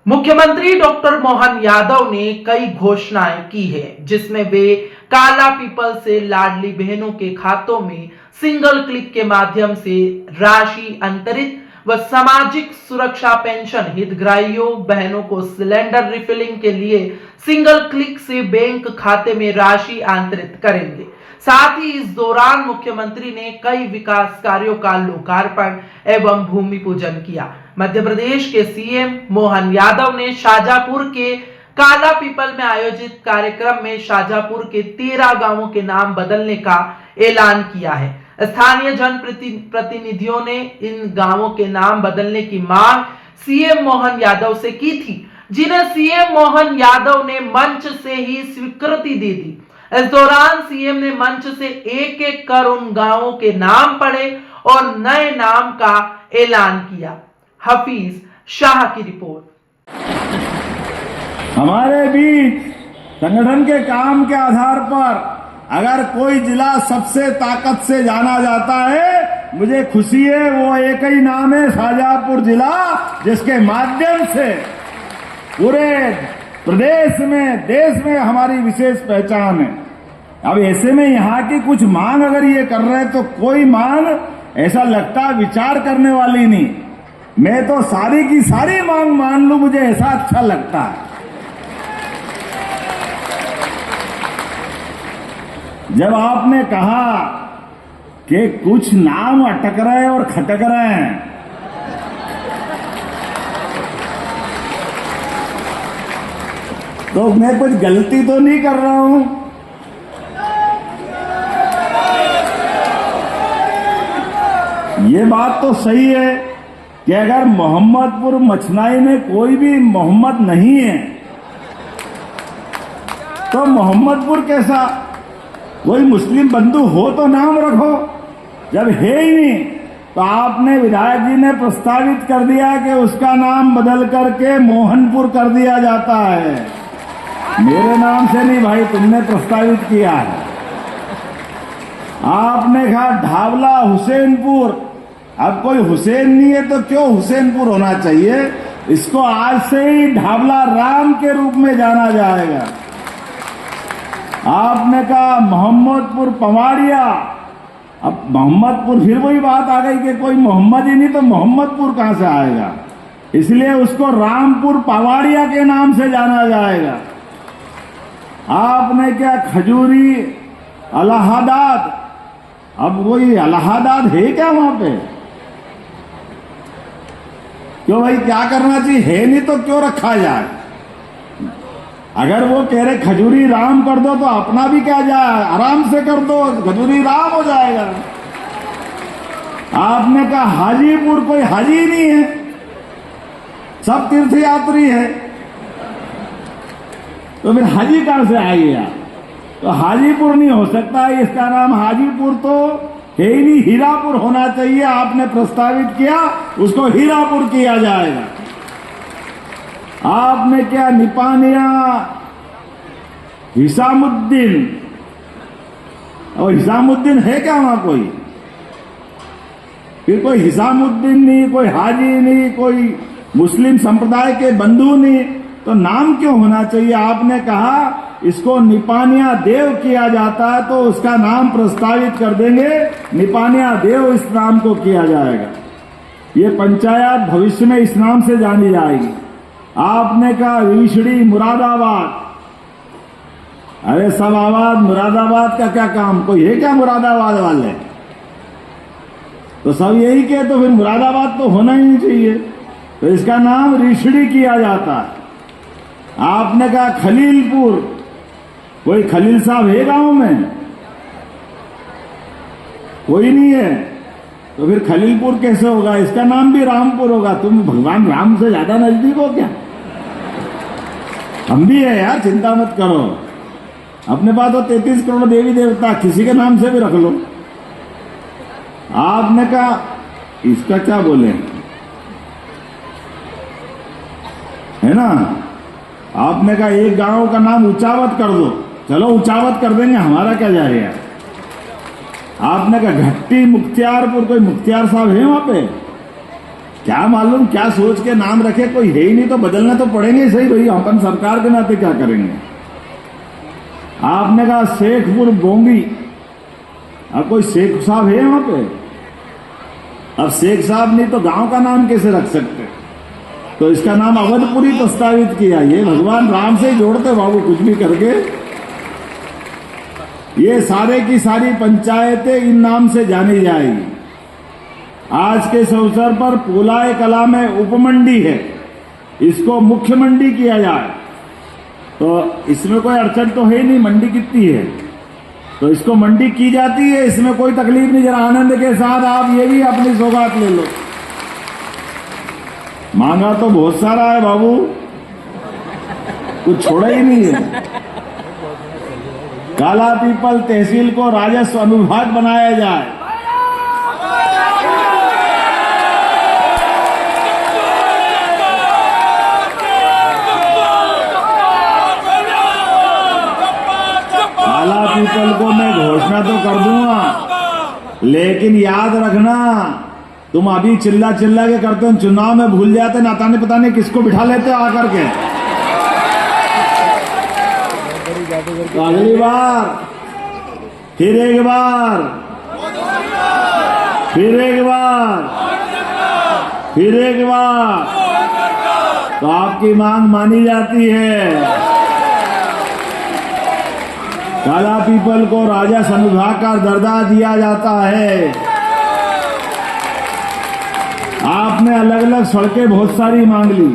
मुख्यमंत्री डॉक्टर मोहन यादव ने कई घोषणाएं की है, जिसमें वे काला पीपल से लाडली बहनों के खातों में सिंगल क्लिक के माध्यम से राशि अंतरित व सामाजिक सुरक्षा पेंशन हितग्राहियों बहनों को सिलेंडर रिफिलिंग के लिए सिंगल क्लिक से बैंक खाते में राशि अंतरित करेंगे। साथ ही इस दौरान मुख्यमंत्री ने कई विकास कार्यों का लोकार्पण एवं भूमि पूजन किया। मध्य प्रदेश के सीएम मोहन यादव ने शाजापुर के काला पीपल में आयोजित कार्यक्रम में शाजापुर के 13 गांवों के नाम बदलने का ऐलान किया है। स्थानीय जनप्रतिनिधियों ने इन गांवों के नाम बदलने की मांग सीएम मोहन यादव से की थी, जिन्हें सीएम मोहन यादव ने मंच से ही स्वीकृति दे दी। इस दौरान सीएम ने मंच से एक एक कर उन गांवों के नाम पढ़े और नए नाम का ऐलान किया। हफीज शाह की रिपोर्ट। हमारे बीच संगठन के काम के आधार पर अगर कोई जिला सबसे ताकत से जाना जाता है, मुझे खुशी है वो एक ही नाम है शाजापुर जिला, जिसके माध्यम से पूरे प्रदेश में देश में हमारी विशेष पहचान है। अब ऐसे में यहाँ की कुछ मांग अगर ये कर रहे हैं तो कोई मांग ऐसा लगता विचार करने वाली नहीं। मैं तो सारी की सारी मांग मान लूं, मुझे ऐसा अच्छा लगता है। जब आपने कहा कि कुछ नाम अटक रहे हैं और खटक रहे हैं, तो मैं कुछ गलती तो नहीं कर रहा हूं। ये बात तो सही है कि अगर मोहम्मदपुर मछनाई में कोई भी मोहम्मद नहीं है तो मोहम्मदपुर कैसा, कोई मुस्लिम बंधु हो तो नाम रखो। जब है ही नहीं तो आपने विधायक जी ने प्रस्तावित कर दिया कि उसका नाम बदल करके मोहनपुर कर दिया जाता है। मेरे नाम से नहीं भाई, तुमने प्रस्तावित किया है। आपने कहा ढाबला हुसैनपुर, अब कोई हुसैन नहीं है तो क्यों हुसैनपुर होना चाहिए, इसको आज से ही ढाबला राम के रूप में जाना जाएगा। आपने कहा मोहम्मदपुर पवाड़िया, अब मोहम्मदपुर, फिर वही बात आ गई कि कोई मोहम्मद ही नहीं तो मोहम्मदपुर कहां से आएगा, इसलिए उसको रामपुर पवाड़िया के नाम से जाना जाएगा। आपने क्या खजूरी इलाहाबाद, अब वही इलाहाबाद है क्या वहां पे, क्यों भाई क्या करना चाहिए, है नहीं तो क्यों रखा जाए। अगर वो कह रहे खजूरी राम कर दो तो अपना भी क्या जाए, आराम से कर दो, खजूरी राम हो जाएगा। आपने कहा हाजीपुर, कोई हाजी नहीं है, सब तीर्थ यात्री है, तो फिर हाजी कहां से आएगा, तो हाजीपुर नहीं हो सकता, इसका नाम हाजीपुर तो है ही नहीं, हीरापुर होना चाहिए। आपने प्रस्तावित किया, उसको हीरापुर किया जाएगा। आपने क्या निपानिया हिसामुद्दीन, और हिसामुद्दीन है क्या वहां कोई, फिर कोई हिसामुद्दीन नहीं, कोई हाजी नहीं, कोई मुस्लिम संप्रदाय के बंधु नहीं, तो नाम क्यों होना चाहिए। आपने कहा इसको निपानिया देव किया जाता है तो उसका नाम प्रस्तावित कर देंगे, निपानिया देव इस नाम को किया जाएगा। ये पंचायत भविष्य में इस नाम से जानी जाएगी। आपने कहा रीछड़ी मुरादाबाद, अरे सब आबाद, मुरादाबाद का क्या काम, कोई है क्या मुरादाबाद वाले, तो सब यही के, तो फिर मुरादाबाद तो होना ही नहीं चाहिए, तो इसका नाम रीछड़ी किया जाता है। आपने कहा खलीलपुर, कोई खलील साहब है गांव में, कोई नहीं है, तो फिर खलीलपुर कैसे होगा, इसका नाम भी रामपुर होगा। तुम भगवान राम से ज्यादा नजदीक हो क्या, हम भी है यार, चिंता मत करो, अपने पास तो 33 करोड़ देवी देवता, किसी के नाम से भी रख लो। आपने कहा इसका क्या बोले, है ना, आपने कहा एक गांव का नाम ऊंचावत कर दो, चलो ऊंचावत कर देंगे, हमारा क्या जा रहा है। आपने कहा घट्टी मुख्तियारपुर, कोई मुख्तियार साहब है वहां पे, क्या मालूम क्या सोच के नाम रखे, कोई है ही नहीं तो बदलना तो पड़ेंगे सही भाई, अपन सरकार के नाते क्या करेंगे। आपने कहा शेखपुर बोंगी, अब कोई शेख साहब है वहां पे? अब शेख साहब नहीं तो गांव का नाम कैसे रख सकते? तो इसका नाम अवधपुरी प्रस्तावित किया। ये भगवान राम से जोड़ते बाबू कुछ भी करके। ये सारे की सारी पंचायतें इन नाम से जानी जाएगी। आज के इस अवसर पर पोलाय कला में उपमंडी है, इसको मुख्य मंडी किया जाए तो इसमें कोई अड़चन तो है नहीं। मंडी कितनी है तो इसको मंडी की जाती है, इसमें कोई तकलीफ नहीं। जरा आनंद के साथ आप ये भी अपनी सौगात ले लो। मांगा तो बहुत सारा है बाबू, कुछ छोड़ा ही नहीं है। काला पीपल तहसील को राजस्व अनुविभाग बनाया जाए। काला पीपल को मैं घोषणा तो कर दूंगा, लेकिन याद रखना तुम अभी चिल्ला चिल्ला के करते हो, चुनाव में भूल जाते ना, पता नहीं किसको बिठा लेते हो आकर के। तो अगली बार फिर एक बार फिर एक बार फिर एक बार तो आपकी मांग मानी जाती है। काला पीपल को राजस्व अनुविभाग का दर्जा दिया जाता है। आपने अलग अलग सड़कें बहुत सारी मांग ली,